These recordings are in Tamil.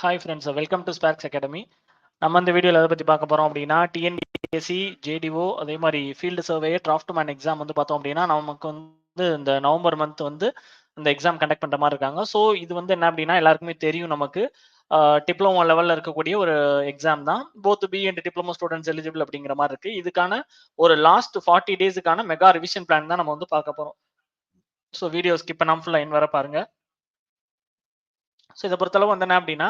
Hi friends, welcome to Sparks academy. நம்ம இந்த வீடியோவில் எதை பற்றி பார்க்க போகிறோம் அப்படின்னா, டிஎன்பிஎஸ்சி, ஜேடிஓ, அதே மாதிரி ஃபீல்டு சர்வே, டிராஃப்ட்மேன் எக்ஸாம் வந்து பார்த்தோம் அப்படின்னா, நமக்கு வந்து இந்த நவம்பர் மந்த் வந்து இந்த எக்ஸாம் கண்டக்ட் பண்ணுற மாதிரி இருக்காங்க. ஸோ இது வந்து என்ன அப்படின்னா, எல்லாருக்குமே தெரியும் நமக்கு டிப்ளமோ லெவலில் இருக்கக்கூடிய ஒரு எக்ஸாம் தான். Both B and diploma students eligible அப்படிங்கிற மாதிரி இருக்கு. இதுக்கான ஒரு லாஸ்ட் 40 டேஸுக்கான மெகா ரிவிஷன் பிளான் தான் நம்ம வந்து பார்க்க போகிறோம். ஸோ வீடியோ ஸ்கிப் பண்ணாமல் ஃபுல்லாக என் வர பாருங்க. ஸோ இதை பொறுத்தளவு வந்து என்ன அப்படின்னா,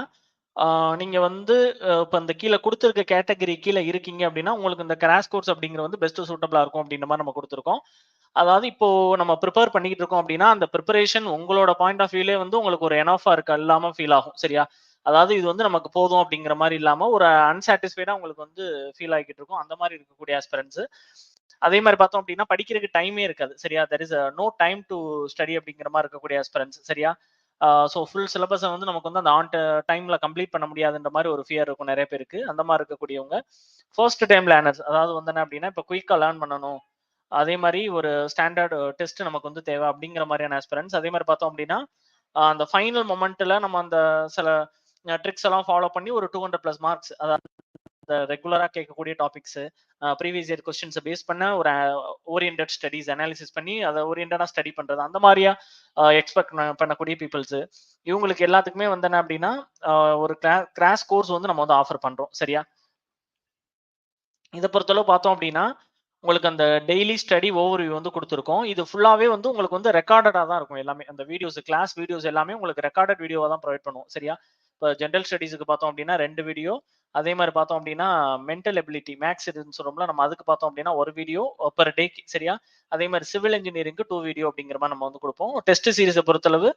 நீங்க வந்து இப்போ இந்த கீழே கொடுத்துருக்க கேட்டகரி கீழே இருக்கீங்க அப்படின்னா, உங்களுக்கு இந்த கிராஷ் கோர்ஸ் அப்படிங்கிறது வந்து பெஸ்ட் சூட்டபிளா இருக்கும் அப்படின்ற மாதிரி நம்ம கொடுத்துருக்கோம். அதாவது இப்போ நம்ம ப்ரிப்பேர் பண்ணிட்டு இருக்கோம் அப்படின்னா, அந்த ப்ரிப்பரேஷன் உங்களோட பாயிண்ட் ஆஃப் வியூலே வந்து உங்களுக்கு ஒரு எனஃபா இருக்க இல்லாம ஃபீல் ஆகும். சரியா? அதாவது இது வந்து நமக்கு போதும் அப்படிங்கிற மாதிரி இல்லாம ஒரு அன்சாட்டிஸ்ஃபைடா உங்களுக்கு வந்து ஃபீல் ஆகிட்டு இருக்கும். அந்த மாதிரி இருக்கக்கூடிய ஆஸ்பிரன்ஸ். அதே மாதிரி பார்த்தோம் அப்படின்னா, படிக்கிறதுக்கு டைமே இருக்காது. சரியா? There is no time to study அப்படிங்கிற மாதிரி இருக்கக்கூடிய ஆஸ்பிரன்ஸ். சரியா? ஸோ ஃபுல் சிலபஸை வந்து நமக்கு வந்து அந்த டைம்ல கம்ப்ளீட் பண்ண முடியாதுன்ற மாதிரி ஒரு ஃபியர் இருக்கும் நிறைய பேருக்கு. அந்த மாதிரி இருக்கக்கூடியவங்க ஃபர்ஸ்ட் டைம் லேர்னர்ஸ், அதாவது வந்து என்ன அப்படின்னா, இப்போ குயிக்காக லேர்ன் பண்ணணும், அதே மாதிரி ஒரு ஸ்டாண்டர்ட் டெஸ்ட் நமக்கு வந்து தேவை அப்படிங்கிற மாதிரியான ஆஸ்பிரன்ஸ். அதே மாதிரி பார்த்தோம் அப்படின்னா, அந்த ஃபைனல் மொமெண்ட்ல நம்ம அந்த சில ட்ரிக்ஸ் எல்லாம் ஃபாலோ பண்ணி ஒரு 200+ மார்க்ஸ், அதாவது ரெகுலரா கேட்கக்கூடிய டாபிக்ஸ், ப்ரீவியஸ் இயர் கொஸ்டின்ஸை பேஸ் பண்ண ஒரு ஓரியன்டட் ஸ்டடிஸ் அனாலிசிஸ் பண்ணி அதை ஓரியன்டா ஸ்டடி பண்றது, அந்த மாதிரியா எக்ஸ்பெக்ட் பண்ணக்கூடிய பீப்புள்ஸ், இவங்களுக்கு எல்லாத்துக்குமே வந்து என்ன அப்படின்னா ஒரு கிராஷ் கோர்ஸ் வந்து நம்ம வந்து ஆஃபர் பண்றோம். சரியா? இதை பொறுத்தளவு பார்த்தோம் அப்படின்னா, உங்களுக்கு அந்த டெய்லி ஸ்டடி ஓவர்வியூ வந்து கொடுத்துருக்கோம். இது ஃபுல்லாவே வந்து உங்களுக்கு வந்து ரெக்கார்டடா தான் இருக்கும் எல்லாமே. அந்த வீடியோஸ், கிளாஸ் வீடியோஸ் எல்லாமே உங்களுக்கு ரெக்கார்டட் வீடியோவா தான் ப்ரொவைட் பண்ணுவோம். சரியா? இப்போ ஜெனரல் ஸ்டடீஸ்க்கு பார்த்தோம் அப்படின்னா 2 வீடியோ, அதே மாதிரி பார்த்தோம் அப்படின்னா மென்டல் எபிலிட்டி மேக்ஸ் இதுன்னு சொல்றோம்ல, நம்ம அதுக்கு பார்த்தோம் அப்படின்னா ஒரு வீடியோ பெர் டேக்கு. சரியா? அதே மாதிரி சிவில் இன்ஜினியரிங்க்கு 2 வீடியோ அப்படிங்கிற மாதிரி நம்ம வந்து கொடுப்போம். டெஸ்ட் சீரிஸை பொறுத்தளவு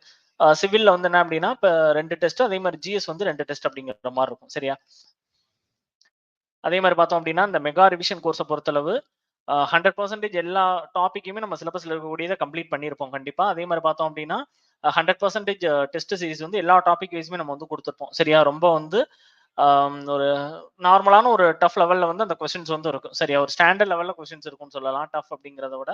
சிவில்ல வந்து என்ன அப்படின்னா இப்போ 2 டெஸ்ட், அதே மாதிரி ஜிஎஸ் வந்து 2 டெஸ்ட் அப்படிங்கிற மாதிரி இருக்கும். சரியா? அதே மாதிரி பார்த்தோம் அப்படின்னா இந்த மெகா ரிவிஷன் கோர்ஸை பொறுத்தளவு 100% எல்லா டாபிக்குமே நம்ம சிலபஸ்ல இருக்கக்கூடியதை கம்ப்ளீட் பண்ணியிருப்போம் கண்டிப்பா. அதே மாதிரி பார்த்தோம் அப்படின்னா 100% டெஸ்ட் சீரிஸ் வந்து எல்லா டாபிக் வைஸுமே நம்ம வந்து கொடுத்துருப்போம். சரியா? ரொம்ப வந்து ஒரு நார்மலான ஒரு டஃப் லெவல்ல வந்து அந்த கொஸ்டின்ஸ் வந்து இருக்கும். சரியா? ஒரு ஸ்டாண்டர்ட் லெவல்ல கொஸ்டின்ஸ் இருக்கும்னு சொல்லலாம், டஃப் அப்படிங்கிறத விட.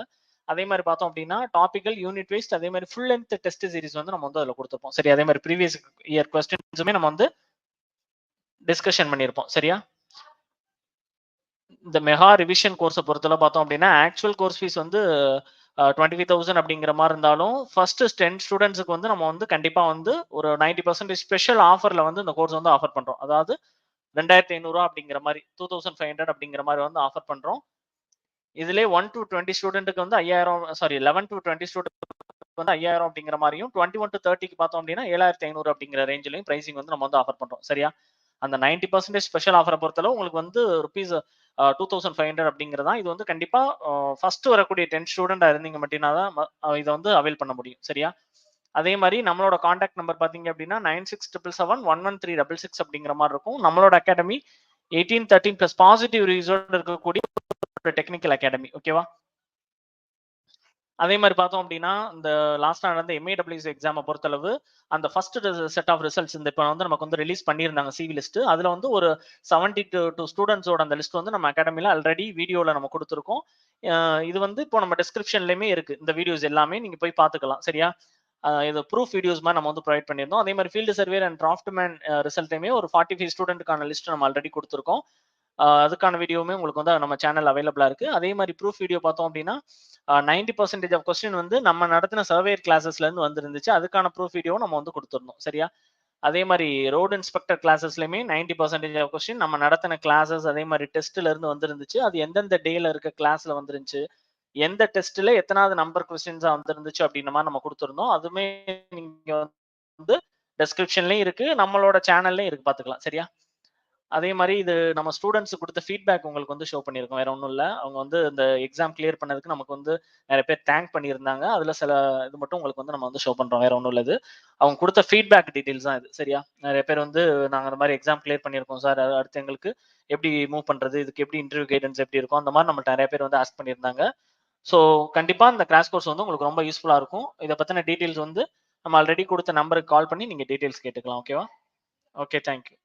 அதே மாதிரி பார்த்தோம் அப்படின்னா டாபிக்கல், யூனிட் வைஸ், அதே மாதிரி ஃபுல் லென்த் டெஸ்ட் சீரிஸ் வந்து நம்ம வந்து அதில் கொடுத்துருப்போம். சரி? அதே மாதிரி ப்ரீவியஸ் இயர் கொஸ்டின்ஸுமே நம்ம வந்து டிஸ்கஷன் பண்ணியிருப்போம். சரியா? இந்த மெகா ரிவிஷன் கோர்ஸை பொறுத்தவரை பார்த்தோம் அப்படின்னா ஆக்சுவல் கோர்ஸ் ஃபீஸ் வந்து 25,000 அப்படிங்கிற மாதிரி இருந்தாலும், ஃபர்ஸ்ட் 10 ஸ்டூடெண்ட்ஸுக்கு வந்து நம்ம வந்து கண்டிப்பா வந்து ஒரு 90% ஸ்பெஷல் ஆஃபர்ல வந்து இந்த கோர்ஸ் வந்து ஆஃபர் பண்றோம். அதாவது 2,500 அப்படிங்கிற மாதிரி, 2,500 அப்படிங்கிற மாதிரி வந்து ஆஃபர் பண்றோம். இதுலேயே 1 to 20 ஸ்டூடெண்ட்டுக்கு வந்து 5,000, சாரி 11 to 20 ஸ்டூடெண்ட் வந்து 5,000 அப்படிங்கிற மாதிரியும், 21 to 30க்கு பார்த்தோம் அப்படின்னா 7,500 அப்படிங்கிற ரேஞ்சிலையும் பிரைசிங் வந்து நம்ம வந்து ஆஃபர் பண்றோம். சரியா? அந்த 90% ஸ்பெஷல் ஆஃபரை பொறுத்தளவு உங்களுக்கு வந்து ருபீஸ் 2,500 அப்படிங்கிறதா. இது வந்து கண்டிப்பா ஃபர்ஸ்ட் வரக்கூடிய 10 ஸ்டூடெண்டா இருந்தீங்க மட்டும்னா தான் இதை வந்து அவைல் பண்ண முடியும். சரியா? அதே மாதிரி நம்மளோட கான்டாக்ட் நம்பர் பார்த்தீங்க அப்படின்னா 9677711366 அப்படிங்கிற மாதிரி இருக்கும். நம்மளோட அகாடமி 1813+ பாசிட்டிவ் ரிவ்யூஸோட இருக்கக்கூடிய ஒரு டெக்னிக்கல் அகாடமி. ஓகேவா? அதே மாதிரி பார்த்தோம் அப்படின்னா இந்த லாஸ்டா நடந்த எம்ஏடபிள்யூஎஸ் எக்ஸாமை பொறுத்தளவு அந்த ஃபர்ஸ்ட் செட் ஆஃப் ரிசல்ட்ஸ் இந்த இப்போ வந்து நமக்கு வந்து ரிலீஸ் பண்ணியிருந்தாங்க சிவி லிஸ்ட். அதுல வந்து ஒரு 72 ஸ்டூடெண்ட்ஸோட அந்த லிஸ்ட் வந்து நம்ம அகாடமில ஆல்ரெடி வீடியோல நம்ம கொடுத்துருக்கோம். இது வந்து இப்போ நம்ம டிஸ்கிரிப்ஷன்லயுமே இருக்கு. இந்த வீடியோஸ் எல்லாமே நீங்க போய் பார்த்துக்கலாம். சரியா? இது ப்ரூஃப் வீடியோஸ் மாதிரி நம்ம வந்து ப்ரொவைட் பண்ணியிருந்தோம். அதே மாதிரி ஃபீல்டு சர்வே அண்ட் டிராஃப்ட்மேன் ரிசல்ட்டுமே ஒரு 45 ஸ்டூடெண்ட்டுக்கான லிஸ்ட் நம்ம ஆல்ரெடி கொடுத்துருக்கோம். அதுக்கான வீடியோவுமே உங்களுக்கு வந்து நம்ம சேனல் அவைலபிளா இருக்கு. அதே மாதிரி ப்ரூஃப் வீடியோ பார்த்தோம் அப்படின்னா 90% ஆஃப் கொஸ்டின் வந்து நம்ம நடத்தின சர்வேயர் கிளாஸஸ்ல இருந்து வந்துருந்துச்சு. அதுக்கான ப்ரூஃப் வீடியோ நம்ம வந்து கொடுத்துருந்தோம். சரியா? அதே மாதிரி ரோடு இன்ஸ்பெக்டர் கிளாஸஸ்லயுமே 90% ஆஃப் கொஸ்டின் நம்ம நடத்தின கிளாஸஸ், அதே மாதிரி டெஸ்ட்ல இருந்து வந்துருந்துச்சு. அது எந்தெந்த டேல இருக்க கிளாஸ்ல வந்துருந்துச்சு, எந்த டெஸ்ட்ல எத்தனாவது நம்பர் கொஸ்டின்ஸா வந்துருந்துச்சு அப்படின்ற மாதிரி நம்ம கொடுத்துருந்தோம். அதுவுமே நீங்க வந்து டெஸ்கிரிப்ஷன்லயும் இருக்கு, நம்மளோட சேனல்லயும் இருக்கு, பார்த்துக்கலாம். சரியா? அதே மாதிரி இது நம்ம ஸ்டூடெண்ட்ஸ் கொடுத்த ஃபீட்பேக் உங்களுக்கு வந்து ஷோ பண்ணியிருக்கோம். வேற ஒன்றும் இல்லை. அவங்க வந்து இந்த எக்ஸாம் கிளியர் பண்ணதுக்கு நமக்கு வந்து நிறைய பேர் தேங்க் பண்ணியிருந்தாங்க. அதுல சில இது மட்டும் உங்களுக்கு வந்து நம்ம வந்து ஷோ பண்றோம். வேற ஒன்றும் இல்லை. இது அவங்க கொடுத்த ஃபீட்பேக் டீடைல்ஸ் தான் இது. சரியா? நிறைய பேர் வந்து நாங்கள் அந்த மாதிரி எக்ஸாம் கிளியர் பண்ணியிருக்கோம் சார், அடுத்து எங்களுக்கு எப்படி மூவ் பண்றது, இதுக்கு எப்படி இன்டர்வியூ கைடன்ஸ் எப்படி இருக்கும், அந்த மாதிரி நம்மள்ட்ட நிறைய பேர் வந்து ஆஸ்க் பண்ணியிருந்தாங்க. ஸோ கண்டிப்பா இந்த கிராஷ் கோர்ஸ் வந்து உங்களுக்கு ரொம்ப யூஸ்ஃபுல்லா இருக்கும். இதை பத்தின டீடைல்ஸ் வந்து நம்ம ஆல்ரெடி கொடுத்த நம்பருக்கு கால் பண்ணி நீங்க டீடைல்ஸ் கேட்டுக்கலாம். ஓகேவா? Okay, thank you.